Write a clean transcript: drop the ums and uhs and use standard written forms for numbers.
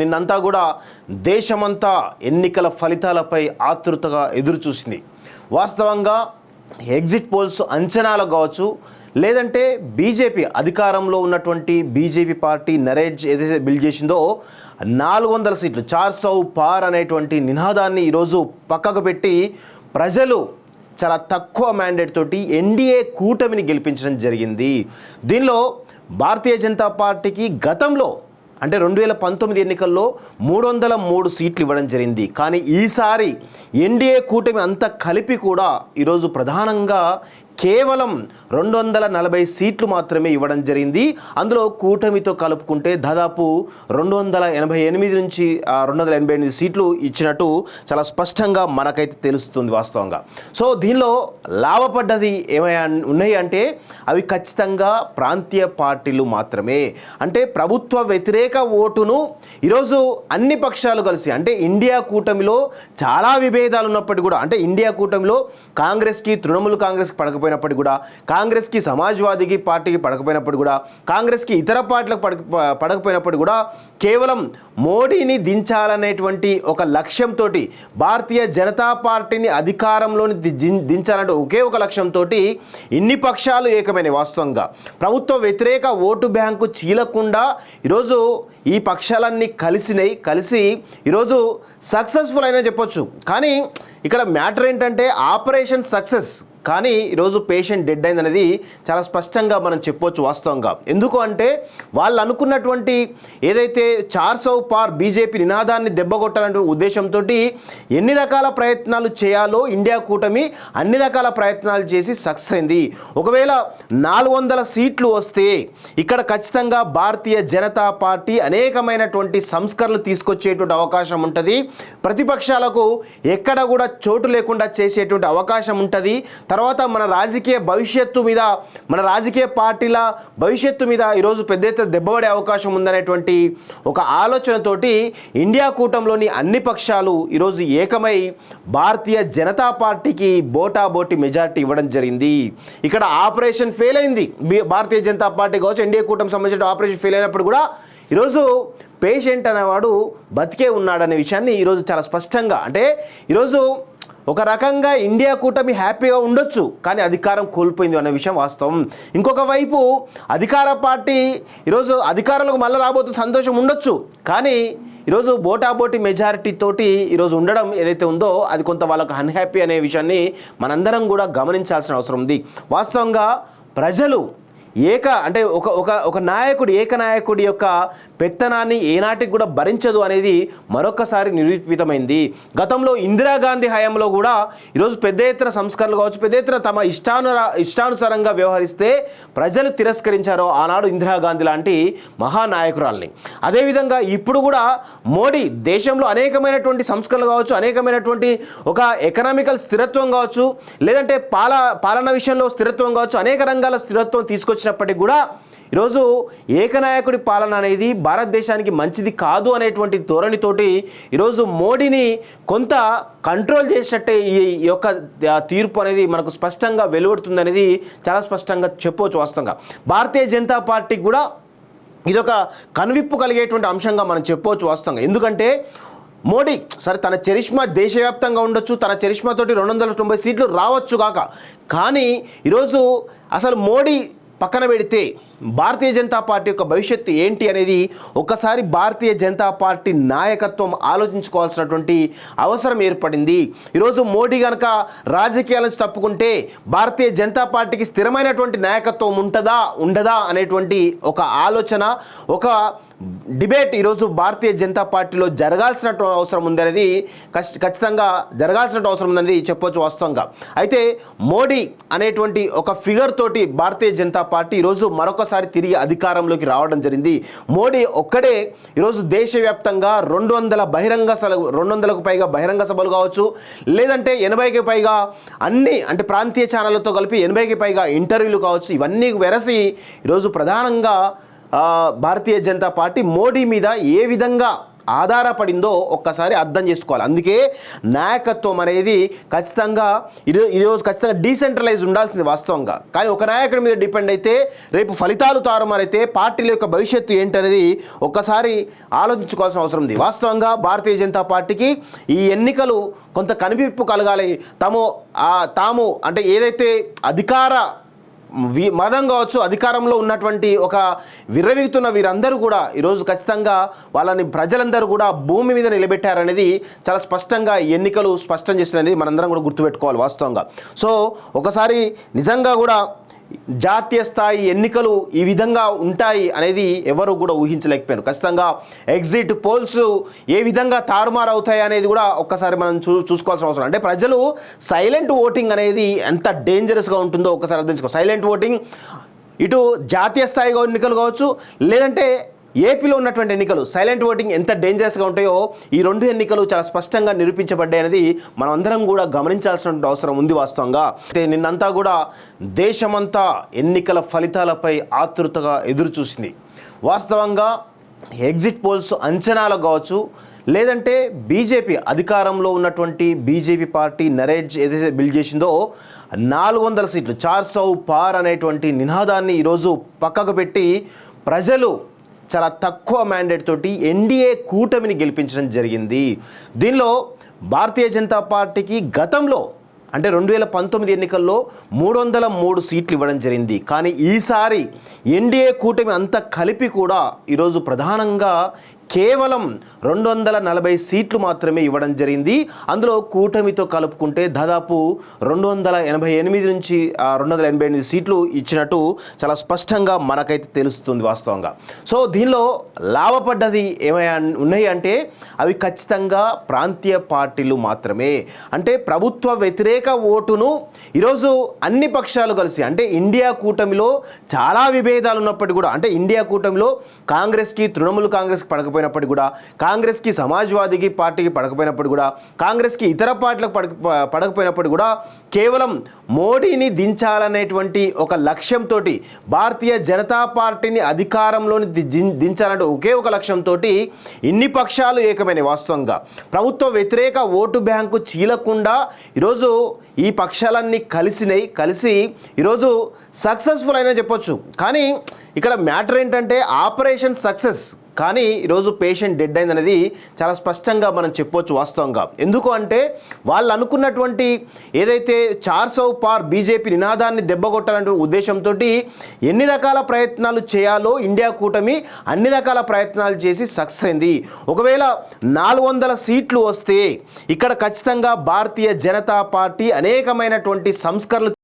నిన్నంతా కూడా దేశమంతా ఎన్నికల ఫలితాలపై ఆతృతగా ఎదురు చూసింది. వాస్తవంగా ఎగ్జిట్ పోల్స్ అంచనాలు కావచ్చు, లేదంటే బీజేపీ అధికారంలో ఉన్నటువంటి బీజేపీ పార్టీ నరేజ్ ఏదైతే బిల్డ్ చేసిందో 400 సీట్లు 400 పార్ అనేటువంటి నినాదాన్ని ఈరోజు పక్కకు పెట్టి ప్రజలు చాలా తక్కువ మ్యాండేట్ తోటి ఎన్డీఏ కూటమిని గెలిపించడం జరిగింది. దీనిలో భారతీయ జనతా పార్టీకి గతంలో అంటే 2019 ఎన్నికల్లో 303 సీట్లు ఇవ్వడం జరిగింది. కానీ ఈసారి ఎన్డీఏ కూటమి అంతా కలిపి కూడా ఈరోజు ప్రధానంగా కేవలం 240 సీట్లు మాత్రమే ఇవ్వడం జరిగింది. అందులో కూటమితో కలుపుకుంటే దాదాపు 288 నుంచి 288 సీట్లు ఇచ్చినట్టు చాలా స్పష్టంగా మనకైతే తెలుస్తుంది వాస్తవంగా. సో దీనిలో లాభపడ్డది ఏమైనా ఉన్నాయి అంటే అవి ఖచ్చితంగా ప్రాంతీయ పార్టీలు మాత్రమే. అంటే ప్రభుత్వ వ్యతిరేక ఓటును ఈరోజు అన్ని పక్షాలు కలిసి, అంటే ఇండియా కూటమిలో చాలా విభేదాలు ఉన్నప్పటికీ కూడా, అంటే ఇండియా కూటమిలో కాంగ్రెస్కి తృణమూల్ కాంగ్రెస్కి పడకపోయినప్పటికీ కూడా, కాంగ్రెస్కి సమాజ్వాదీకి పార్టీకి పడకపోయినప్పుడు కూడా, కాంగ్రెస్కి ఇతర పార్టీలకు పడకపోయినప్పుడు కూడా కేవలం మోడీని దించాలనేటువంటి ఒక లక్ష్యంతో, భారతీయ జనతా పార్టీని అధికారంలోని దించాలంటే ఒకే ఒక లక్ష్యంతో ఇన్ని పక్షాలు ఏకమైన వాస్తవంగా ప్రభుత్వ వ్యతిరేక ఓటు బ్యాంకు చీలకుండా ఈరోజు ఈ పక్షాలన్నీ కలిసి ఈరోజు సక్సెస్ఫుల్ అయినా చెప్పొచ్చు. కానీ ఇక్కడ మ్యాటర్ ఏంటంటే ఆపరేషన్ సక్సెస్, కానీ ఈరోజు పేషెంట్ డెడ్ అయింది అనేది చాలా స్పష్టంగా మనం చెప్పొచ్చు వాస్తవంగా. ఎందుకు అంటే వాళ్ళు అనుకున్నటువంటి ఏదైతే 400 పార్ బీజేపీ నినాదాన్ని దెబ్బకొట్టాలనే ఉద్దేశంతో ఎన్ని రకాల ప్రయత్నాలు చేయాలో ఇండియా కూటమి అన్ని రకాల ప్రయత్నాలు చేసి సక్సెస్ అయింది. ఒకవేళ 400 సీట్లు వస్తే ఇక్కడ ఖచ్చితంగా భారతీయ జనతా పార్టీ అనేకమైనటువంటి సంస్కరణలు తీసుకొచ్చేటువంటి అవకాశం ఉంటుంది. ప్రతిపక్షాలకు ఎక్కడ కూడా చోటు లేకుండా చేసేటువంటి అవకాశం ఉంటుంది. తర్వాత మన రాజకీయ భవిష్యత్తు మీద, మన రాజకీయ పార్టీల భవిష్యత్తు మీద ఈరోజు పెద్ద ఎత్తున దెబ్బపడే అవకాశం ఉందనేటువంటి ఒక ఆలోచనతోటి ఇండియా కూటమిలోని అన్ని పక్షాలు ఈరోజు ఏకమై భారతీయ జనతా పార్టీకి బోటాబోటి మెజార్టీ ఇవ్వడం జరిగింది. ఇక్కడ ఆపరేషన్ ఫెయిల్ అయింది. భారతీయ జనతా పార్టీ కావచ్చు, ఎన్డీఏ కూటమి సంబంధించిన ఆపరేషన్ ఫెయిల్ అయినప్పుడు కూడా ఈరోజు పేషెంట్ అనేవాడు బతికే ఉన్నాడనే విషయాన్ని ఈరోజు చాలా స్పష్టంగా, అంటే ఈరోజు ఒక రకంగా ఇండియా కూటమి హ్యాపీగా ఉండొచ్చు, కానీ అధికారం కోల్పోయింది అనే విషయం వాస్తవం. ఇంకొక వైపు అధికార పార్టీ ఈరోజు అధికారంలోకి మళ్ళీ రాబోతున్న సంతోషం ఉండొచ్చు, కానీ ఈరోజు బోటాబోటి మెజారిటీ తోటి ఈరోజు ఉండడం ఏదైతే ఉందో అది కొంత వాళ్ళకు అన్హ్యాపీ అనే విషయాన్ని మనందరం కూడా గమనించాల్సిన అవసరం ఉంది. వాస్తవంగా ప్రజలు అంటే ఒక నాయకుడు ఏకనాయకుడి యొక్క పెత్తనాన్ని ఏనాటికి కూడా భరించదు అనేది మరొకసారి నిరూపితమైంది. గతంలో ఇందిరాగాంధీ హయాంలో కూడా ఈరోజు పెద్ద ఎత్తున సంస్కరణలు కావచ్చు, పెద్ద ఎత్తున తమ ఇష్టానుసారంగా వ్యవహరిస్తే ప్రజలు తిరస్కరించారో ఆనాడు ఇందిరాగాంధీ లాంటి మహానాయకురాల్ని. అదేవిధంగా ఇప్పుడు కూడా మోడీ దేశంలో అనేకమైనటువంటి సంస్కరణలు కావచ్చు, అనేకమైనటువంటి ఒక ఎకనామికల్ స్థిరత్వం కావచ్చు, లేదంటే పాలన విషయంలో స్థిరత్వం కావచ్చు, అనేక రంగాల స్థిరత్వం తీసుకొచ్చినప్పటికీ కూడా ఈరోజు ఏకనాయకుడి పాలన అనేది భారతదేశానికి మంచిది కాదు అనేటువంటి ధోరణితోటి ఈరోజు మోడీని కొంత కంట్రోల్ చేసినట్టే ఈ యొక్క తీర్పు అనేది మనకు స్పష్టంగా వెలువడుతుంది అనేది చాలా స్పష్టంగా చెప్పవచ్చు. వాస్తవంగా భారతీయ జనతా పార్టీకి కూడా ఇదొక కనువిప్పు కలిగేటువంటి అంశంగా మనం చెప్పవచ్చు వాస్తవంగా. ఎందుకంటే మోడీ సరే తన చరిష్మా దేశవ్యాప్తంగా ఉండొచ్చు, తన చరిష్మాతోటి 290 సీట్లు రావచ్చు కాక, కానీ ఈరోజు అసలు మోడీ పక్కన పెడితే భారతీయ జనతా పార్టీ యొక్క భవిష్యత్తు ఏంటి అనేది ఒక్కసారి భారతీయ జనతా పార్టీ నాయకత్వం ఆలోచించుకోవాల్సినటువంటి అవసరం ఏర్పడింది. ఈరోజు మోడీ కనుక రాజకీయాల నుంచి తప్పుకుంటే భారతీయ జనతా పార్టీకి స్థిరమైనటువంటి నాయకత్వం ఉండదా అనేటువంటి ఒక ఆలోచన, ఒక డిబేట్ ఈరోజు భారతీయ జనతా పార్టీలో జరగాల్సిన అవసరం ఉందనేది ఖచ్చితంగా జరగాల్సిన అవసరం ఉందనేది చెప్పొచ్చు వాస్తవంగా. అయితే మోడీ అనేటువంటి ఒక ఫిగర్ తోటి భారతీయ జనతా పార్టీ ఈరోజు మరొకసారి తిరిగి అధికారంలోకి రావడం జరిగింది. మోడీ ఒక్కడే ఈరోజు దేశవ్యాప్తంగా 200కు పైగా బహిరంగ సభలు కావచ్చు, లేదంటే 80కి పైగా అన్ని అంటే ప్రాంతీయ ఛానళ్లతో కలిపి 80కి పైగా ఇంటర్వ్యూలు కావచ్చు, ఇవన్నీ వెరసి ఈరోజు ప్రధానంగా భారతీయ జనతా పార్టీ మోడీ మీద ఏ విధంగా ఆధారపడిందో ఒక్కసారి అర్థం చేసుకోవాలి. అందుకే నాయకత్వం అనేది ఖచ్చితంగా ఈరోజు ఖచ్చితంగా డీసెంట్రలైజ్ ఉండాల్సింది వాస్తవంగా. కానీ ఒక నాయకుడి మీద డిపెండ్ అయితే రేపు ఫలితాలు తారుమారైతే పార్టీల యొక్క భవిష్యత్తు ఏంటనేది ఒక్కసారి ఆలోచించుకోవాల్సిన అవసరం ఉంది. వాస్తవంగా భారతీయ జనతా పార్టీకి ఈ ఎన్నికలు కొంత కనిపింపు కలగాలి. తాము అంటే ఏదైతే అధికార మదం కావచ్చు, అధికారంలో ఉన్నటువంటి ఒక విర్రవీగుతున్న వీరందరూ కూడా ఈరోజు ఖచ్చితంగా వాళ్ళని ప్రజలందరూ కూడా భూమి మీద నిలబెట్టారనేది చాలా స్పష్టంగా ఎన్నికలు స్పష్టం చేసినది మనందరం కూడా గుర్తుపెట్టుకోవాలి వాస్తవంగా. సో ఒకసారి నిజంగా కూడా జాతీయ స్థాయి ఎన్నికలు ఈ విధంగా ఉంటాయి అనేది ఎవరు కూడా ఊహించలేకపోయారు. ఖచ్చితంగా ఎగ్జిట్ పోల్స్ ఏ విధంగా తారుమారు అవుతాయి అనేది కూడా ఒక్కసారి మనం చూసుకోవాల్సిన అవసరం. అంటే ప్రజలు సైలెంట్ ఓటింగ్ అనేది ఎంత డేంజరస్గా ఉంటుందో ఒక్కసారి అర్థం చేసుకో. సైలెంట్ ఓటింగ్ ఇటు జాతీయ స్థాయిగా ఎన్నికలు కావచ్చు, లేదంటే ఏపీలో ఉన్నటువంటి ఎన్నికలు సైలెంట్ ఓటింగ్ ఎంత డేంజరస్గా ఉంటాయో ఈ రెండు ఎన్నికలు చాలా స్పష్టంగా నిరూపించబడ్డాయి అనేది మనం అందరం కూడా గమనించాల్సిన అవసరం ఉంది వాస్తవంగా. అయితే నిన్నంతా కూడా దేశమంతా ఎన్నికల ఫలితాలపై ఆతృతగా ఎదురు చూసింది. వాస్తవంగా ఎగ్జిట్ పోల్స్ అంచనాలు కావచ్చు, లేదంటే బీజేపీ అధికారంలో ఉన్నటువంటి బీజేపీ పార్టీ నరేజ్ ఏదైతే బిల్డ్ చేసిందో 400 సీట్లు 400 పార్ అనేటువంటి నినాదాన్ని ఈరోజు పక్కకు పెట్టి ప్రజలు చాలా తక్కువ మ్యాండేట్ తోటి ఎన్డీఏ కూటమిని గెలిపించడం జరిగింది. దీనిలో భారతీయ జనతా పార్టీకి గతంలో అంటే 2019 ఎన్నికల్లో 303 సీట్లు ఇవ్వడం జరిగింది. కానీ ఈసారి ఎన్డీఏ కూటమి అంతా కలిపి కూడా ఈరోజు ప్రధానంగా కేవలం 240 సీట్లు మాత్రమే ఇవ్వడం జరిగింది. అందులో కూటమితో కలుపుకుంటే దాదాపు 288 నుంచి 288 సీట్లు ఇచ్చినట్టు చాలా స్పష్టంగా మనకైతే తెలుస్తుంది వాస్తవంగా. సో దీనిలో లాభపడ్డది ఏమైనా ఉన్నాయి అంటే అవి ఖచ్చితంగా ప్రాంతీయ పార్టీలు మాత్రమే. అంటే ప్రభుత్వ వ్యతిరేక ఓటును ఈరోజు అన్ని పక్షాలు కలిసి, అంటే ఇండియా కూటమిలో చాలా విభేదాలు ఉన్నప్పటికీ కూడా, అంటే ఇండియా కూటమిలో కాంగ్రెస్కి తృణమూల్ కాంగ్రెస్కి పడకపోయినప్పటికీ కూడా, కాంగ్రెస్కి సమాజ్వాదీకి పార్టీకి పడకపోయినప్పుడు కూడా, కాంగ్రెస్కి ఇతర పార్టీలకు పడకపోయినప్పుడు కూడా కేవలం మోడీని దించాలనేటువంటి ఒక లక్ష్యంతో, భారతీయ జనతా పార్టీని అధికారంలోని దించాలంటే ఒకే ఒక లక్ష్యంతో ఇన్ని పక్షాలు ఏకమైన వాస్తవంగా ప్రభుత్వ వ్యతిరేక ఓటు బ్యాంకు చీలకుండా ఈరోజు ఈ పక్షాలన్నీ కలిసి ఈరోజు సక్సెస్ఫుల్ అయినా చెప్పొచ్చు. కానీ ఇక్కడ మ్యాటర్ ఏంటంటే ఆపరేషన్ సక్సెస్, కానీ ఈరోజు పేషెంట్ డెడ్ అయింది అనేది చాలా స్పష్టంగా మనం చెప్పొచ్చు వాస్తవంగా. ఎందుకు అంటే వాళ్ళు అనుకున్నటువంటి ఏదైతే 400 పార్ బీజేపీ నినాదాన్ని దెబ్బకొట్టాలనే ఉద్దేశంతో ఎన్ని రకాల ప్రయత్నాలు చేయాలో ఇండియా కూటమి అన్ని రకాల ప్రయత్నాలు చేసి సక్సెస్ అయింది. ఒకవేళ 400 సీట్లు వస్తే ఇక్కడ ఖచ్చితంగా భారతీయ జనతా పార్టీ అనేకమైనటువంటి సంస్కరణలు